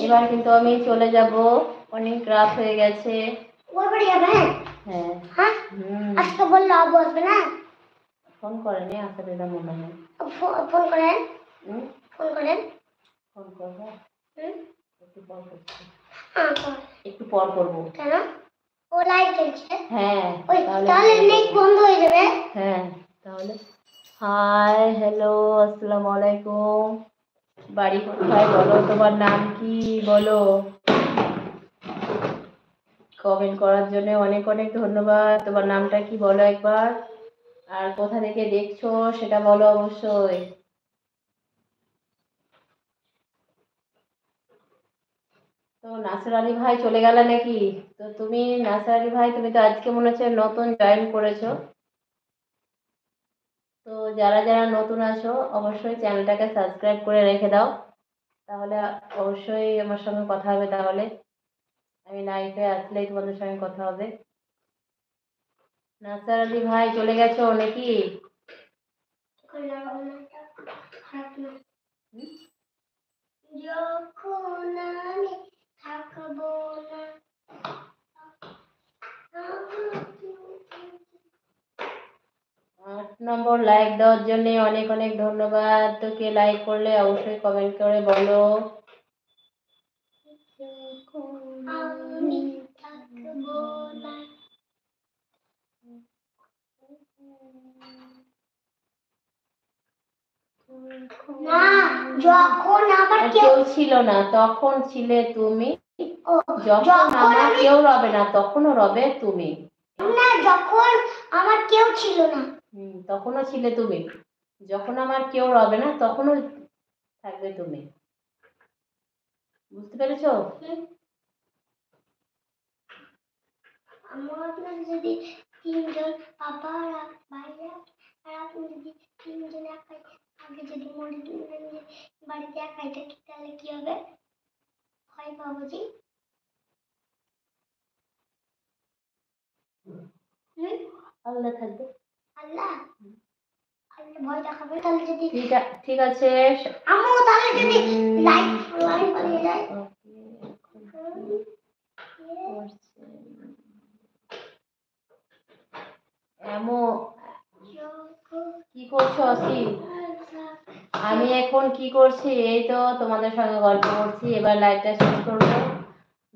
এবার কিন্তু আমি চলে যাব, অনেক রাত হয়ে গেছে। হ্যাঁ, আজকে বললো আবু আসবে না। ফোন করেনি, আসলে না মনে হয়। ফোন করেন, ফোন করেন। ফোন করবো, একটু পর করছি। একটু পর করবো। কেন? ও লাইট জ্বলছে। হ্যাঁ, তাহলে নেট বন্ধ হয়ে যাবে। হ্যাঁ, তাহলে হাই হ্যালো আসসালামু আলাইকুম। বাড়ি কোথায় বলো, তোমার নাম কি বলো। কমেন্ট করার জন্য অনেক অনেক ধন্যবাদ। তোমার নামটা কি বলো একবার, আর কোথা থেকে দেখছো সেটা বলো অবশ্যই। তো নাসির আলী ভাই চলে গেল নাকি? তো তুমি নাসির আলী ভাই, তুমি তো আজকে মনে হচ্ছে নতুন জয়েন করেছো। তো যারা যারা নতুন আছো অবশ্যই চ্যানেলটাকে সাবস্ক্রাইব করে রেখে দাও, তাহলে অবশ্যই আমার সঙ্গে কথা হবে। তাহলে আমি লাইভে আসলেই তোমাদের সঙ্গে কথা হবে। নাসির আলী ভাই চলে গেছো নাকি? যখন আমি থাকবো না। 8 নম্বর লাইক দেওয়ার জন্য অনেক অনেক ধন্যবাদ। তো কে লাইক করলে অবশ্যই কমেন্ট করে বলো। আমি থাকবো না। না, যখন আমার কেউ ছিল না তখন ছিলে তুমি, যখন আমার কেউ রবে না তখনও রবে তুমি। না, যখন আমার কেউ ছিল না তখনও ছিলে তুমি, যখন আমার কেউ রবে না তখনও থাকবে তুমি। বুঝতে পেরেছো? আমার আপনার যদি তিনজন পাপা আর ভাইয়া আর আপনি যদি তিনজন একাই আগে যদি মরে বাড়িতে একাই থাকি তাহলে কি হবে? ভয় পাবো জি। আল্লাহ থাকবে। আল্লাহ ভয় দেখাবে তাহলে যদি। ঠিক আছে আম্মু, তাহলে যদি লাইট পালিয়ে যায়। কি করছো অসি? আমি এখন কি করছি, এই তো তোমাদের সঙ্গে গল্প করছি। এবার লাইভটা শেষ করবো,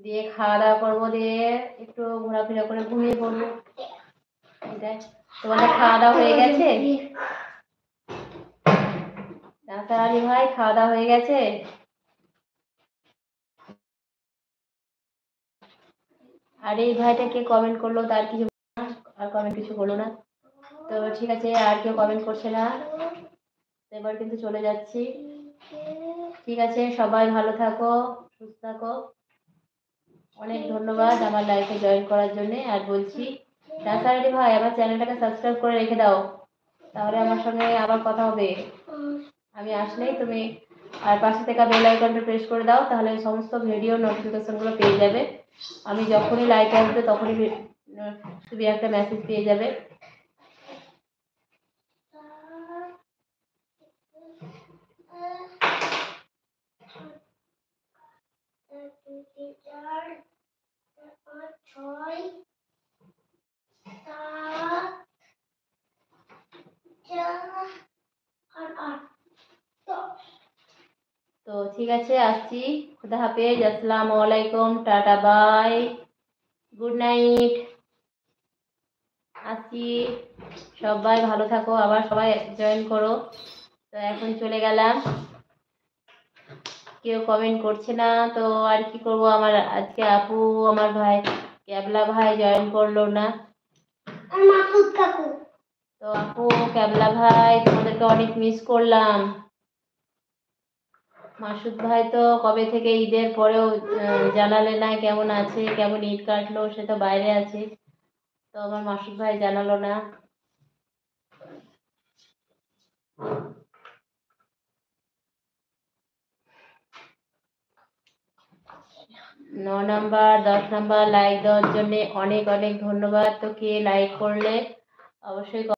দিয়ে খাওয়া দাওয়া করবো, দিয়ে একটু ঘোরাফেরা করে ঘুমিয়ে পড়বো। তোমাদের খাওয়া দাওয়া হয়ে গেছে? নাসির আলী ভাই খাওয়া দাওয়া হয়ে গেছে? আর এই ভাইটা কে কমেন্ট করলো তার কিছু আর কমেন্ট কিছু করলো না। তো ঠিক আছে, আর কেউ কমেন্ট করছে না, এবার কিন্তু চলে যাচ্ছি। ঠিক আছে, সবাই ভালো থাকো, সুস্থ থাকো। অনেক ধন্যবাদ আমার লাইফে জয়েন করার জন্য। আর বলছি নাসির আলী ভাই, আমার চ্যানেলটাকে সাবস্ক্রাইব করে রেখে দাও, তাহলে আমার সঙ্গে আবার কথা হবে। আমি আসলেই তুমি আর পাশে থেকে বেল আইকনটা প্রেস করে দাও, তাহলে সমস্ত ভিডিও নোটিফিকেশনগুলো পেয়ে যাবে। আমি যখনই লাইভে আসবে তখনই তুমি একটা মেসেজ পেয়ে যাবে। তো ঠিক আছে, আসছি। খুদা হাফেজ, আসসালামু আলাইকুম, টাটা, বাই, গুড নাইট। আসছি, সবাই ভালো থাকো, আবার সবাই জয়েন করো। তো এখন চলে গেলাম, কেউ কমেন্ট করছে না। তো আর কি করব, আমার আজকে আপু আমার ভাই ক্যাবলা ভাই জয়েন করলো না। আর মাসুদ কাকু। তো আপু ক্যাবলা ভাই তোমাদেরকে অনেক মিস করলাম। মাসুদ ভাই তো কবে থেকে ঈদের পরেও জানালে না কেমন আছে, কেমন ঈদ কাটলো, সে তো বাইরে আছে। তো আমার মাসুদ ভাই জানালো না। 9 নাম্বার 10 নাম্বার লাইক দেওয়ার জন্য অনেক অনেক ধন্যবাদ। তো কে লাইক করলে অবশ্যই